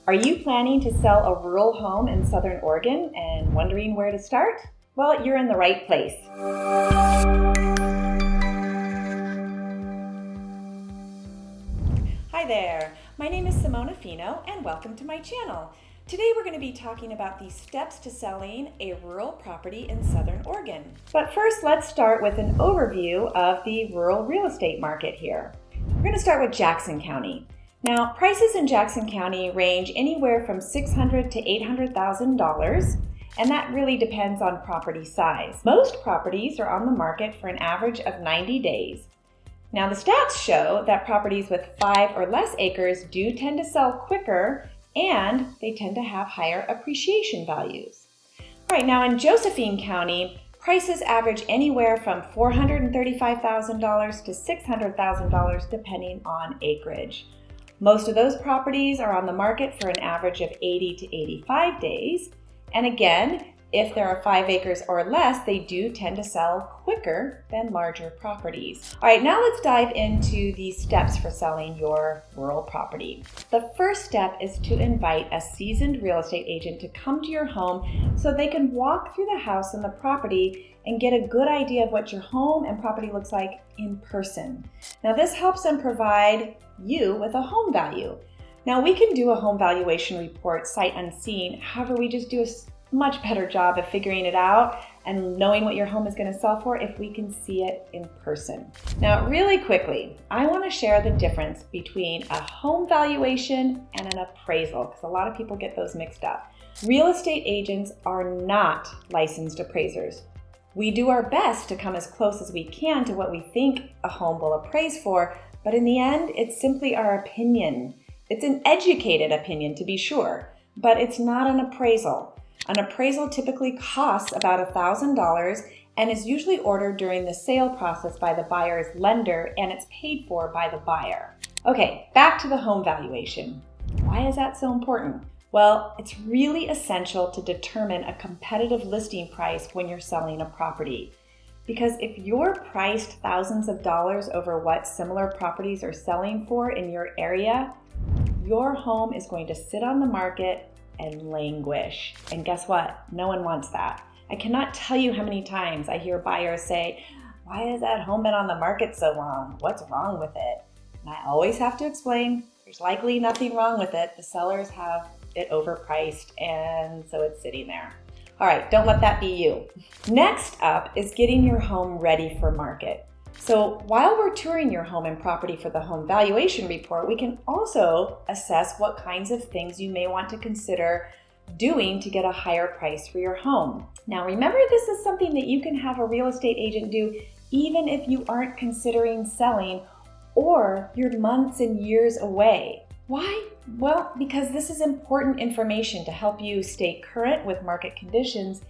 Are you planning to sell a rural home in Southern Oregon and wondering where to start? Well, you're in the right place. Hi there, my name is Simona Fino and welcome to my channel. Today we're going to be talking about the steps to selling a rural property in Southern Oregon. But first, let's start with an overview of the rural real estate market here. We're going to start with Jackson County. Now, prices in Jackson County range anywhere from $600,000 to $800,000, and that really depends on property size. Most properties are on the market for an average of 90 days. Now, the stats show that properties with 5 or less acres do tend to sell quicker, and they tend to have higher appreciation values. All right, now in Josephine County, prices average anywhere from $435,000 to $600,000 depending on acreage. Most of those properties are on the market for an average of 80 to 85 days. And again, if there are 5 acres or less, they do tend to sell quicker than larger properties. All right, now let's dive into the steps for selling your rural property. The first step is to invite a seasoned real estate agent to come to your home so they can walk through the house and the property and get a good idea of what your home and property looks like in person. Now, this helps them provide you with a home value. Now, we can do a home valuation report sight unseen. However, we just do a much better job of figuring it out and knowing what your home is going to sell for if we can see it in person. Now, really quickly, I want to share the difference between a home valuation and an appraisal, because a lot of people get those mixed up. Real estate agents are not licensed appraisers. We do our best to come as close as we can to what we think a home will appraise for, but in the end, it's simply our opinion. It's an educated opinion, to be sure, but it's not an appraisal. An appraisal typically costs about $1,000 and is usually ordered during the sale process by the buyer's lender, and it's paid for by the buyer. Okay, back to the home valuation. Why is that so important? Well, it's really essential to determine a competitive listing price when you're selling a property. Because if you're priced thousands of dollars over what similar properties are selling for in your area, your home is going to sit on the market and languish. And guess what? No one wants that. I cannot tell you how many times I hear buyers say, "Why has that home been on the market so long? What's wrong with it?" And I always have to explain, there's likely nothing wrong with it. The sellers have it overpriced, and so it's sitting there. All right, don't let that be you. Next up is getting your home ready for market. So while we're touring your home and property for the home valuation report, we can also assess what kinds of things you may want to consider doing to get a higher price for your home. Now remember, this is something that you can have a real estate agent do even if you aren't considering selling or you're months and years away. Why? Well, because this is important information to help you stay current with market conditions,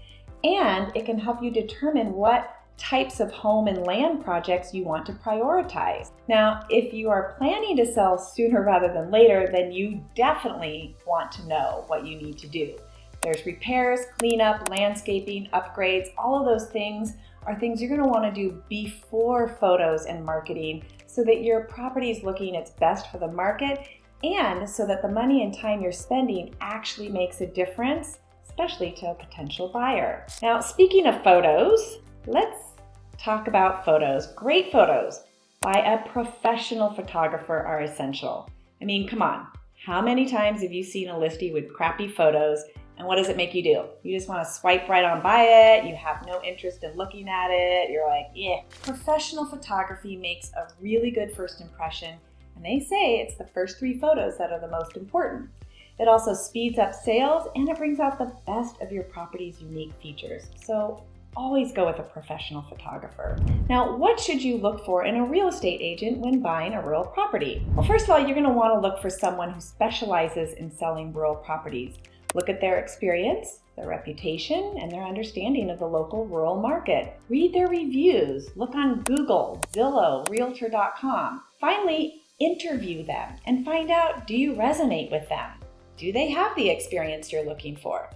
and it can help you determine what types of home and land projects you want to prioritize. Now, if you are planning to sell sooner rather than later, then you definitely want to know what you need to do. There's repairs, cleanup, landscaping, upgrades. All of those things are things you're going to want to do before photos and marketing so that your property is looking its best for the market, and so that the money and time you're spending actually makes a difference, especially to a potential buyer. Now, speaking of photos, let's talk about photos. Great photos by a professional photographer are essential. I mean, come on. How many times have you seen a listing with crappy photos, and what does it make you do? You just want to swipe right on by it. You have no interest in looking at it. You're like, yeah. Professional photography makes a really good first impression, and they say it's the first 3 photos that are the most important. It also speeds up sales, and it brings out the best of your property's unique features. So always go with a professional photographer. Now, what should you look for in a real estate agent when buying a rural property? Well, first of all, you're going to want to look for someone who specializes in selling rural properties. Look at their experience, their reputation, and their understanding of the local rural market. Read their reviews. Look on Google, Zillow, Realtor.com. Finally, interview them and find out, do you resonate with them? Do they have the experience you're looking for?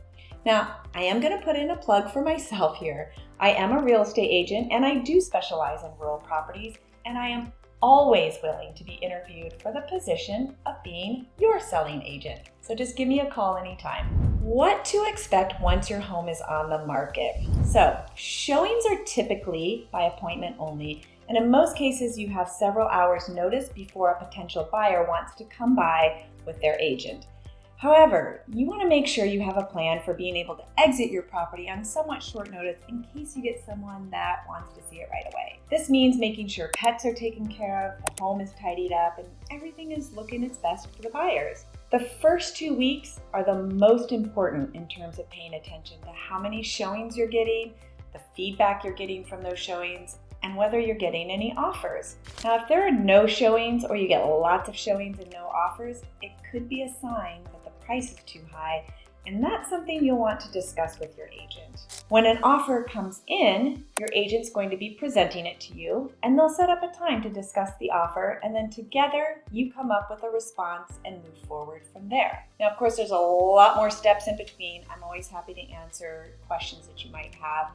Now, I am going to put in a plug for myself here. I am a real estate agent and I do specialize in rural properties, and I am always willing to be interviewed for the position of being your selling agent. So just give me a call anytime. What to expect once your home is on the market. So showings are typically by appointment only, and in most cases you have several hours notice before a potential buyer wants to come by with their agent. However, you want to make sure you have a plan for being able to exit your property on somewhat short notice in case you get someone that wants to see it right away. This means making sure pets are taken care of, the home is tidied up, and everything is looking its best for the buyers. The first 2 weeks are the most important in terms of paying attention to how many showings you're getting, the feedback you're getting from those showings, and whether you're getting any offers. Now, if there are no showings or you get lots of showings and no offers, it could be a sign that the price is too high, and that's something you'll want to discuss with your agent. When an offer comes in, your agent's going to be presenting it to you, and they'll set up a time to discuss the offer, and then together you come up with a response and move forward from there. Now, of course, there's a lot more steps in between. I'm always happy to answer questions that you might have.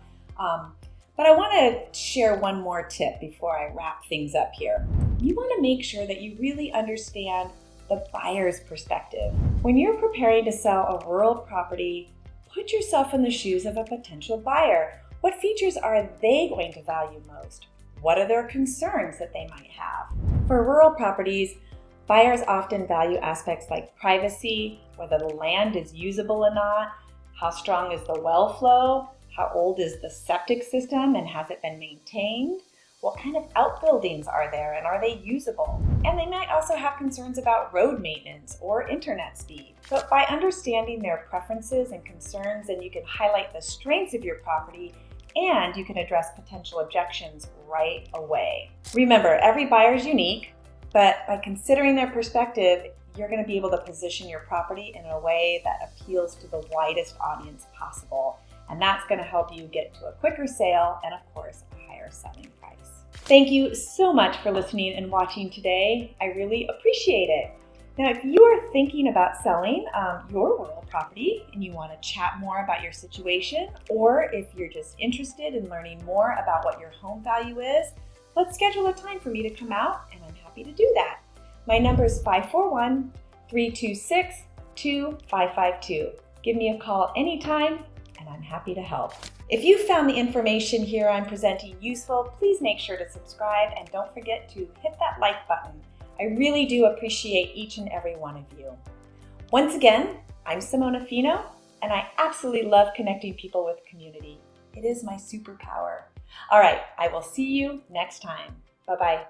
But I want to share one more tip before I wrap things up here. You want to make sure that you really understand the buyer's perspective. When you're preparing to sell a rural property, put yourself in the shoes of a potential buyer. What features are they going to value most? What are their concerns that they might have? For rural properties, buyers often value aspects like privacy, whether the land is usable or not, how strong is the well flow, how old is the septic system and has it been maintained? What kind of outbuildings are there and are they usable? And they might also have concerns about road maintenance or internet speed. But by understanding their preferences and concerns, then you can highlight the strengths of your property and you can address potential objections right away. Remember, every buyer is unique, but by considering their perspective, you're going to be able to position your property in a way that appeals to the widest audience possible. And that's going to help you get to a quicker sale and, of course, a higher selling price. Thank you so much for listening and watching today. I really appreciate it. Now, if you are thinking about selling your rural property and you want to chat more about your situation, or if you're just interested in learning more about what your home value is, let's schedule a time for me to come out, and I'm happy to do that. My number is 541-326-2552. Give me a call anytime, and I'm happy to help. If you found the information here I'm presenting useful, please make sure to subscribe and don't forget to hit that like button. I really do appreciate each and every one of you. Once again, I'm Simona Fino, and I absolutely love connecting people with community. It is my superpower. All right, I will see you next time. Bye-bye.